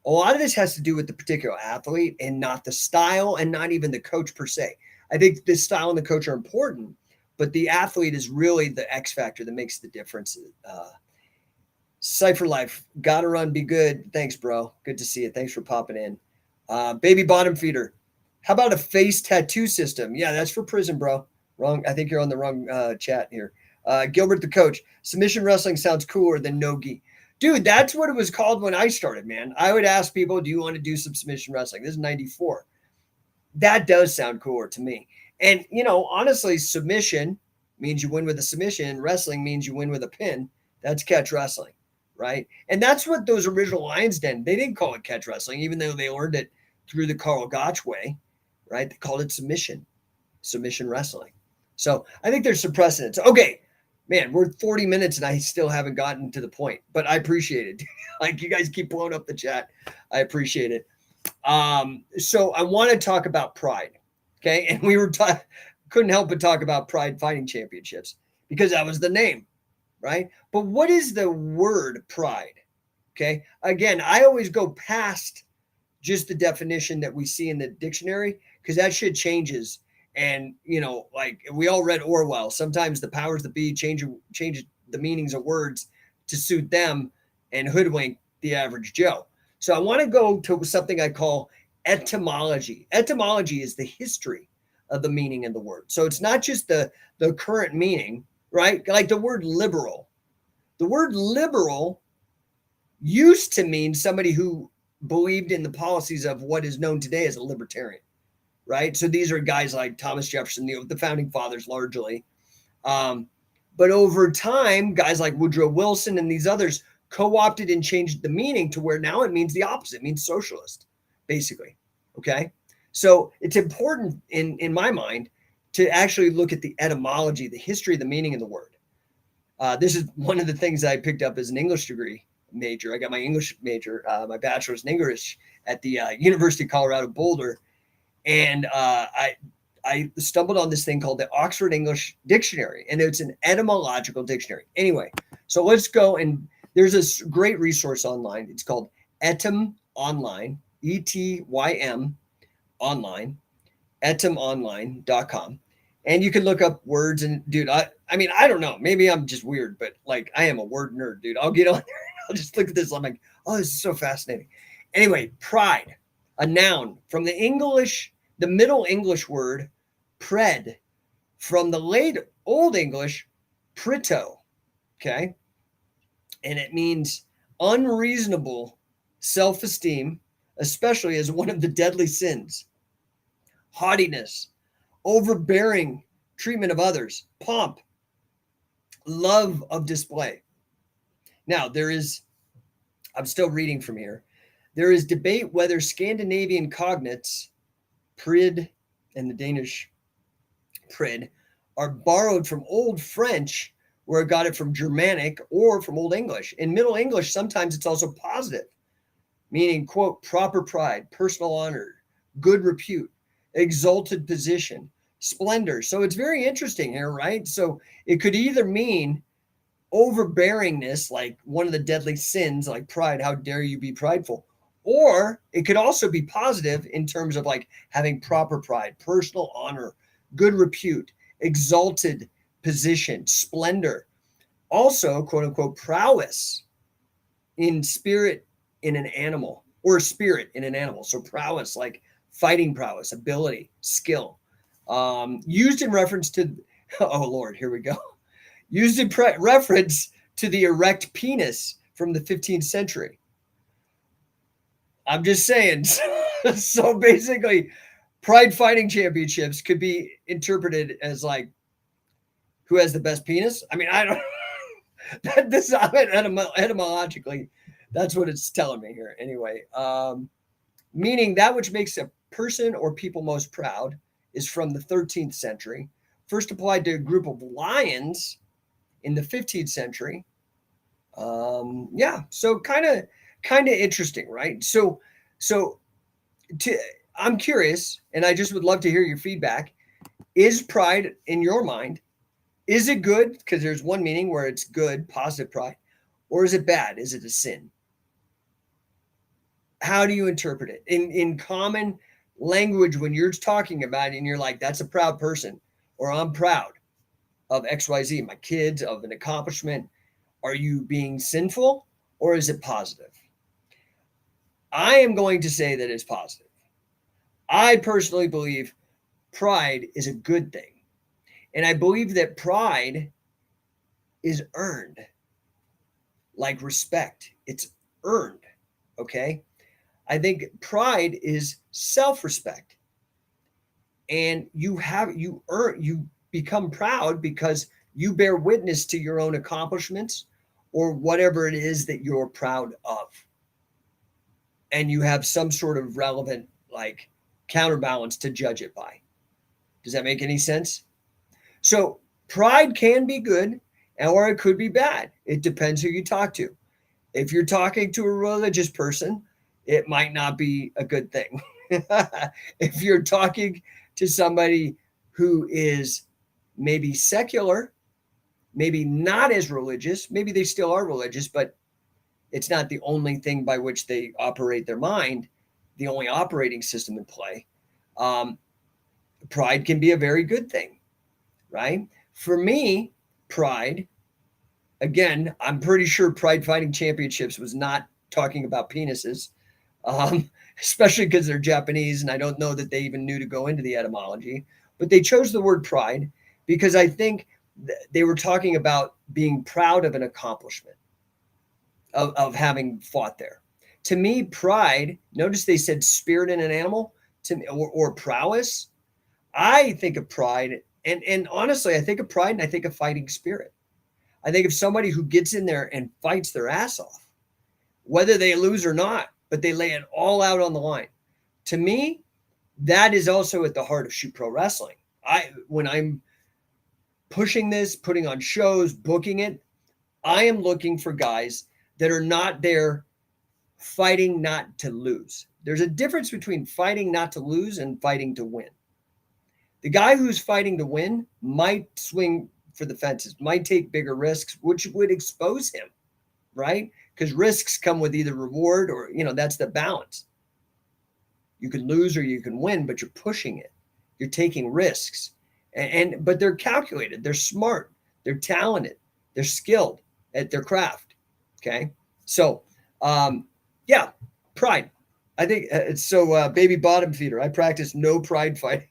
A lot of this has to do with the particular athlete and not the style and not even the coach per se. I think the style and the coach are important, but the athlete is really the X factor that makes the difference. Cypher Life, gotta run, be good. Thanks, bro. Good to see you. Thanks for popping in. Baby bottom feeder. How about a face tattoo system? Yeah, that's for prison, bro. Wrong. I think you're on the wrong chat here. Gilbert the coach, submission wrestling sounds cooler than no-gi. Dude, that's what it was called when I started, man. I would ask people, do you want to do some submission wrestling? This is 94. That does sound cooler to me. And, honestly, submission means you win with a submission. Wrestling means you win with a pin. That's catch wrestling, right? And that's what those original Lions Den, they didn't call it catch wrestling, even though they learned it through the Carl Gotch way, right? They called it submission wrestling. So I think there's some precedents. Okay. Man, we're 40 minutes and I still haven't gotten to the point, but I appreciate it. Like you guys keep blowing up the chat. I appreciate it. So I want to talk about pride. Okay. And we were couldn't help but talk about Pride Fighting Championships because that was the name, right? But what is the word pride? Okay. Again, I always go past just the definition that we see in the dictionary because that shit changes. And like we all read Orwell. Sometimes the powers that be change the meanings of words to suit them and hoodwink the average Joe. So I want to go to something I call etymology. Etymology is the history of the meaning of the word. So it's not just the current meaning, right? Like the word liberal. The word liberal used to mean somebody who believed in the policies of what is known today as a libertarian, right? So these are guys like Thomas Jefferson, the founding fathers largely. But over time, guys like Woodrow Wilson and these others co-opted and changed the meaning to where now it means the opposite. It means socialist, basically. Okay. So it's important in my mind to actually look at the etymology, the history of the meaning of the word. This is one of the things I picked up as an English degree major. I got my English major, my bachelor's in English at the University of Colorado Boulder. And I stumbled on this thing called the Oxford English Dictionary, and it's an etymological dictionary. Anyway, so let's go, and there's this great resource online. It's called Etym Online, ETYM online, etymonline.com. And you can look up words and dude, I mean, I don't know, maybe I'm just weird, but like I am a word nerd, dude. I'll get on there and I'll just look at this. I'm like, oh, this is so fascinating. Anyway, pride, a noun from the Middle English word pred, from the late Old English prito. Okay. And it means unreasonable self-esteem, especially as one of the deadly sins. Haughtiness, overbearing treatment of others, pomp, love of display. Now, I'm still reading from here. There is debate whether Scandinavian cognates, prid and the Danish prid, are borrowed from Old French, where it got it from Germanic, or from Old English. In Middle English, sometimes it's also positive, meaning, quote, proper pride, personal honor, good repute, exalted position, splendor. So it's very interesting here, right? So it could either mean overbearingness, like one of the deadly sins, like pride, how dare you be prideful, or it could also be positive in terms of like having proper pride, personal honor, good repute, exalted position, splendor. Also, quote unquote, prowess in spirit in an animal, or spirit in an animal. So prowess, like fighting prowess, ability, skill. Used in reference to, oh Lord, here we go. Used in reference to the erect penis from the 15th century. I'm just saying. So basically, Pride Fighting Championships could be interpreted as like, who has the best penis? I mean, I don't. This etymologically, that's what it's telling me here. Anyway, meaning that which makes a person or people most proud is from the 13th century. First applied to a group of lions in the 15th century. Yeah, so kind of interesting, right? So I'm curious, and I just would love to hear your feedback. Is pride in your mind? Is it good? Because there's one meaning where it's good, positive pride, or is it bad? Is it a sin? How do you interpret it in common language when you're talking about it and you're like, that's a proud person, or I'm proud of XYZ, my kids, of an accomplishment? Are you being sinful, or is it positive? I am going to say that it's positive. I personally believe pride is a good thing. And I believe that pride is earned, like respect. It's earned, okay? I think pride is self-respect. And you become proud because you bear witness to your own accomplishments or whatever it is that you're proud of. And you have some sort of relevant, like, counterbalance to judge it by. Does that make any sense? So pride can be good, or it could be bad. It depends who you talk to. If you're talking to a religious person, it might not be a good thing. If you're talking to somebody who is maybe secular, maybe not as religious, maybe they still are religious, but it's not the only thing by which they operate their mind, the only operating system in play. Um, Pride can be a very good thing, right? For me, pride, again, I'm pretty sure Pride Fighting Championships was not talking about penises, um, especially because they're Japanese, and I don't know that they even knew to go into the etymology. But they chose the word pride because I think they were talking about being proud of an accomplishment, of having fought there. To me, pride, notice they said spirit in an animal, or prowess. I think of pride, and honestly, I think of pride and I think of fighting spirit. I think of somebody who gets in there and fights their ass off, whether they lose or not, but they lay it all out on the line. To me, that is also at the heart of Shoot Pro Wrestling. When I'm pushing this, putting on shows, booking it, I am looking for guys that are not there fighting not to lose. There's a difference between fighting not to lose and fighting to win. The guy who's fighting to win might swing for the fences, might take bigger risks, which would expose him, right? Because risks come with either reward or, that's the balance. You can lose or you can win, but you're pushing it. You're taking risks. But they're calculated, they're smart, they're talented, they're skilled at their craft. Okay. So, yeah, pride. I think baby bottom feeder. I practice no pride fighting.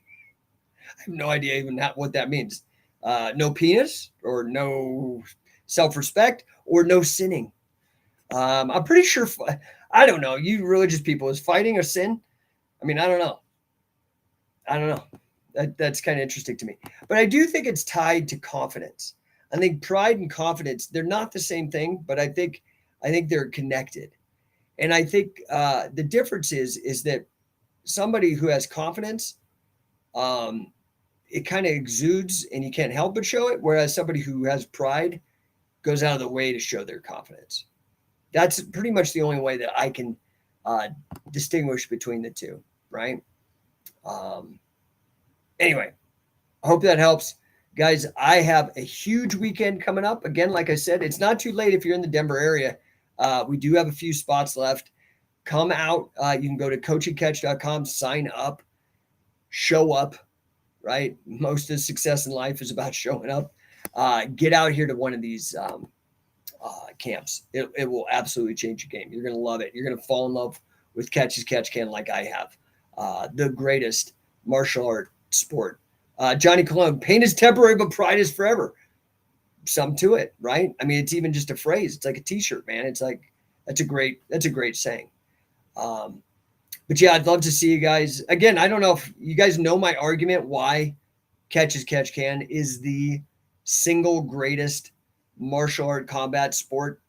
I have no idea even what that means. No penis, or no self-respect, or no sinning. I'm pretty sure, I don't know, you religious people, is fighting a sin? I mean, I don't know. That's kind of interesting to me. But I do think it's tied to confidence. I think pride and confidence, they're not the same thing, but I think they're connected. And I think the difference is that somebody who has confidence, it kind of exudes and you can't help but show it. Whereas somebody who has pride goes out of the way to show their confidence. That's pretty much the only way that I can distinguish between the two, right? Anyway, I hope that helps. Guys, I have a huge weekend coming up. Again, like I said, it's not too late if you're in the Denver area. We do have a few spots left. Come out. You can go to coachingcatch.com, sign up, show up, right? Most of the success in life is about showing up. Get out here to one of these camps. It will absolutely change your game. You're going to love it. You're going to fall in love with Catch as Catch Can like I have. The greatest martial art sport. Johnny Colon, pain is temporary, but pride is forever. Some to it, right? I mean, it's even just a phrase. It's like a t-shirt, man. It's like, that's a great saying. But yeah, I'd love to see you guys. Again, I don't know if you guys know my argument why Catch as Catch Can is the single greatest martial art combat sport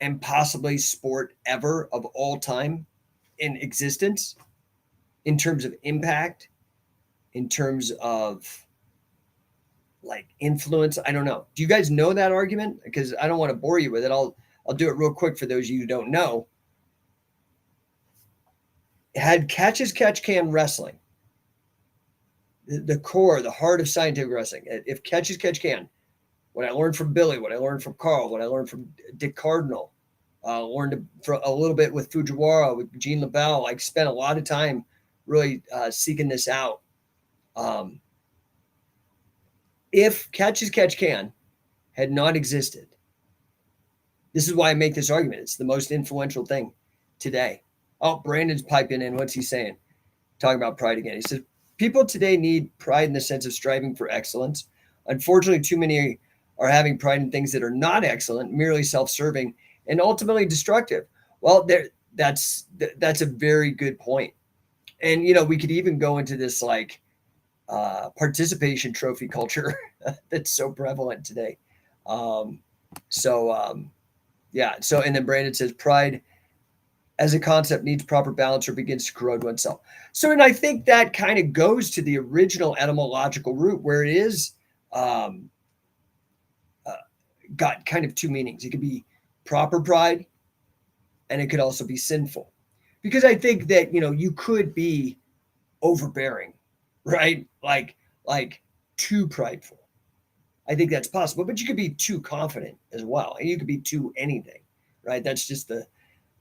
and possibly sport ever of all time in existence, in terms of impact, in terms of like influence. I don't know. Do you guys know that argument? Because I don't want to bore you with it. I'll do it real quick for those of you who don't know. Had Catch as Catch Can wrestling, the core, the heart of scientific wrestling, if Catch as Catch Can, what I learned from Billy, what I learned from Carl, what I learned from Dick Cardinal, learned a little bit with Fujiwara, with Gene LaBelle, I spent a lot of time really seeking this out. If Catch as Catch Can had not existed, this is why I make this argument. It's the most influential thing today. Oh, Brandon's piping in. What's he saying? Talking about pride again. He says, people today need pride in the sense of striving for excellence. Unfortunately, too many are having pride in things that are not excellent, merely self-serving, and ultimately destructive. Well, that's a very good point. And, we could even go into this like participation trophy culture that's so prevalent today. Yeah. So, and then Brandon says, pride as a concept needs proper balance or begins to corrode oneself. So, and I think that kind of goes to the original etymological root where it is got kind of two meanings. It could be proper pride, and it could also be sinful. Because I think that, you could be overbearing, right? Like too prideful. I think that's possible, but you could be too confident as well. And you could be too anything, right? That's just the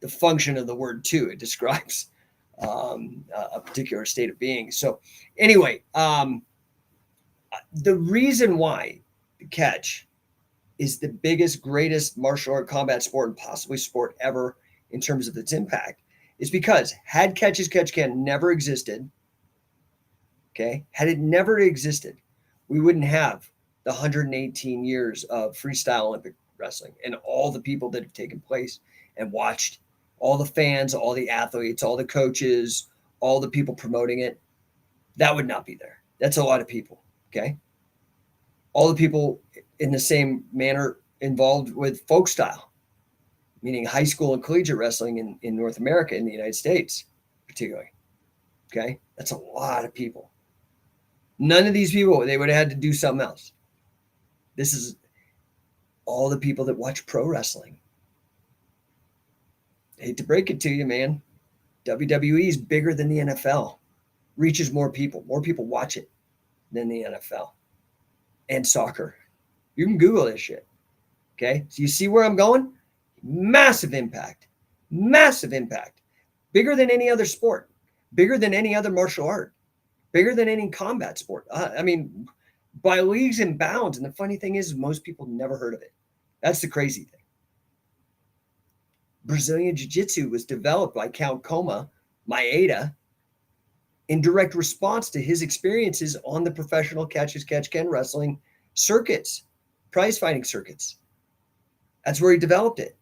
function of the word too. It describes a particular state of being. So anyway, the reason why the catch is the biggest, greatest martial art combat sport and possibly sport ever in terms of its impact is because had catch as catch can never existed, okay, had it never existed, we wouldn't have the 118 years of freestyle Olympic wrestling and all the people that have taken place and watched, all the fans, all the athletes, all the coaches, all the people promoting it. That would not be there. That's a lot of people, okay? All the people in the same manner involved with folk style, meaning high school and collegiate wrestling in North America, in the United States, particularly. Okay. That's a lot of people. None of these people, they would have had to do something else. This is all the people that watch pro wrestling. I hate to break it to you, man. WWE is bigger than the NFL, reaches more people. More people watch it than the NFL and soccer. You can Google this shit. Okay. So you see where I'm going? Massive impact, bigger than any other sport, bigger than any other martial art, bigger than any combat sport. I mean, by leagues and bounds. And the funny thing is most people never heard of it. That's the crazy thing. Brazilian Jiu-Jitsu was developed by Count Koma Maeda in direct response to his experiences on the professional catch-as-catch-can wrestling circuits, prize fighting circuits. That's where he developed it.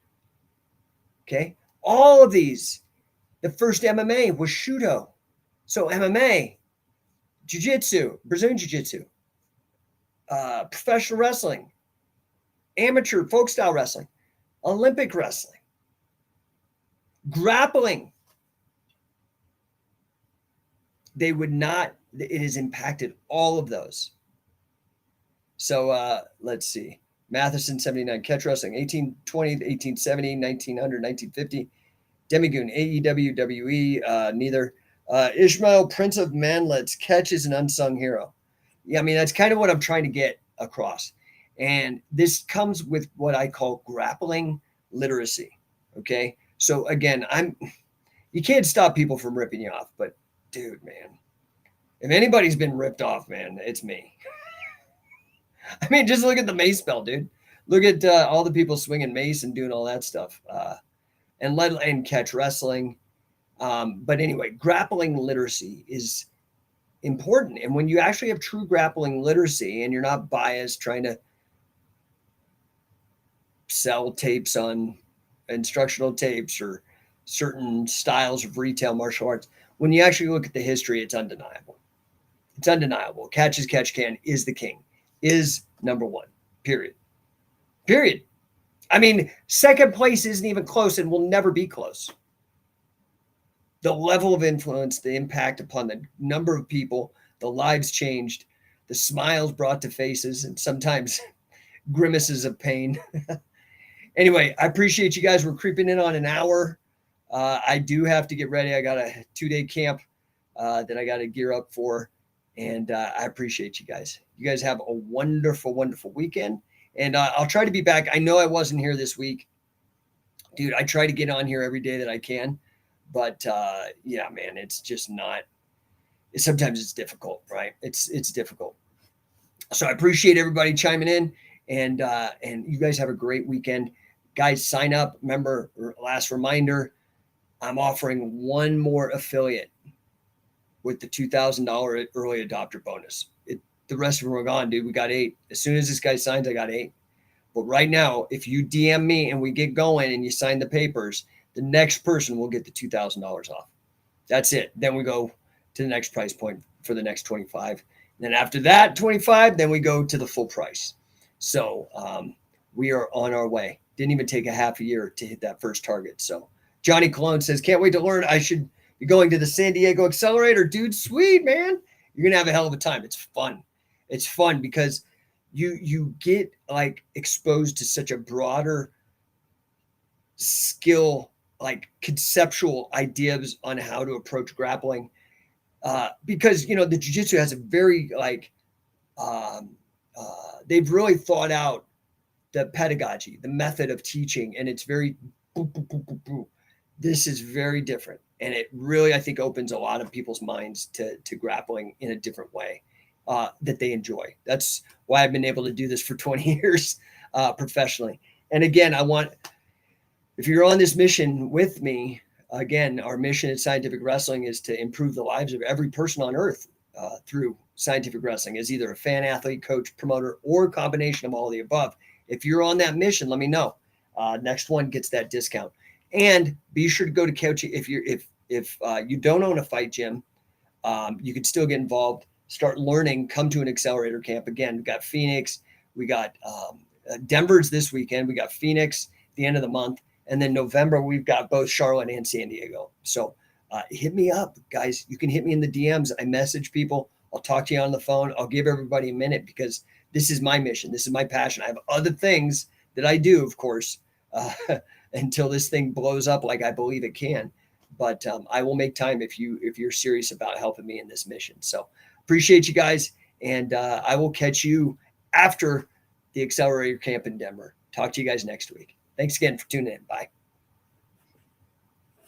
Okay. All of these, the first MMA was Shudo. So MMA, Jiu-Jitsu, Brazilian Jiu-Jitsu, professional wrestling, amateur folk style wrestling, Olympic wrestling, grappling. They would not, it has impacted all of those. So let's see. Matheson, 79, catch wrestling, 1820, 1870, 1900, 1950. Demigoon, AEW, WE, neither. Ishmael, Prince of Manlets, catch is an unsung hero. Yeah, I mean, that's kind of what I'm trying to get across. And this comes with what I call grappling literacy, okay? So again, you can't stop people from ripping you off, but dude, man, if anybody's been ripped off, man, it's me. I mean, just look at the mace belt, dude. Look at all the people swinging mace and doing all that stuff, and catch wrestling. But anyway, grappling literacy is important. And when you actually have true grappling literacy and you're not biased trying to sell tapes on instructional tapes or certain styles of retail martial arts, when you actually look at the history, it's undeniable. It's undeniable. Catch as catch can is the king. Is number one, period. I mean, second place isn't even close and will never be close. The level of influence, the impact upon the number of people, the lives changed, the smiles brought to faces, and sometimes grimaces of pain. Anyway, I appreciate you guys. We're creeping in on an hour. I do have to get ready. I got a 2-day camp that I got to gear up for. And I appreciate you guys. You guys have a wonderful, wonderful weekend. And I'll try to be back. I know I wasn't here this week. Dude, I try to get on here every day that I can. But yeah, man, it's just not. Sometimes it's difficult, right? It's difficult. So I appreciate everybody chiming in. And you guys have a great weekend. Guys, sign up. Remember, last reminder, I'm offering one more affiliate with the $2,000 early adopter bonus. The rest of them are gone, dude. We got 8. As soon as this guy signs, I got 8. But right now, if you DM me and we get going and you sign the papers, the next person will get the $2,000 off. That's it. Then we go to the next price point for the next 25. And then after that 25, then we go to the full price. So we are on our way. Didn't even take a half a year to hit that first target. So Johnny Cologne says, can't wait to learn. I should be going to the San Diego Accelerator. Dude, sweet, man. You're going to have a hell of a time. It's fun. It's fun because you get like exposed to such a broader skill, like conceptual ideas on how to approach grappling. Because the jiu-jitsu has a very like they've really thought out the pedagogy, the method of teaching, and it's very boop, boop, boop, boop, boop. This is very different, and it really, I think, opens a lot of people's minds to grappling in a different way that they enjoy. That's why I've been able to do this for 20 years professionally. And again, if you're on this mission with me, again, our mission at Scientific Wrestling is to improve the lives of every person on earth through scientific wrestling, as either a fan, athlete, coach, promoter, or a combination of all of the above. If you're on that mission, let me know. Next one gets that discount. And be sure to go to coaching. If you don't own a fight gym, you can still get involved, start learning, come to an accelerator camp. Again, we got Phoenix, we got Denver's this weekend, we got Phoenix at the end of the month. And then November, we've got both Charlotte and San Diego. So hit me up, guys. You can hit me in the DMs. I message people. I'll talk to you on the phone. I'll give everybody a minute because this is my mission. This is my passion. I have other things that I do, of course, until this thing blows up like I believe it can. But I will make time if you're serious about helping me in this mission. So appreciate you guys. And I will catch you after the Accelerator Camp in Denver. Talk to you guys next week. Thanks again for tuning in. Bye.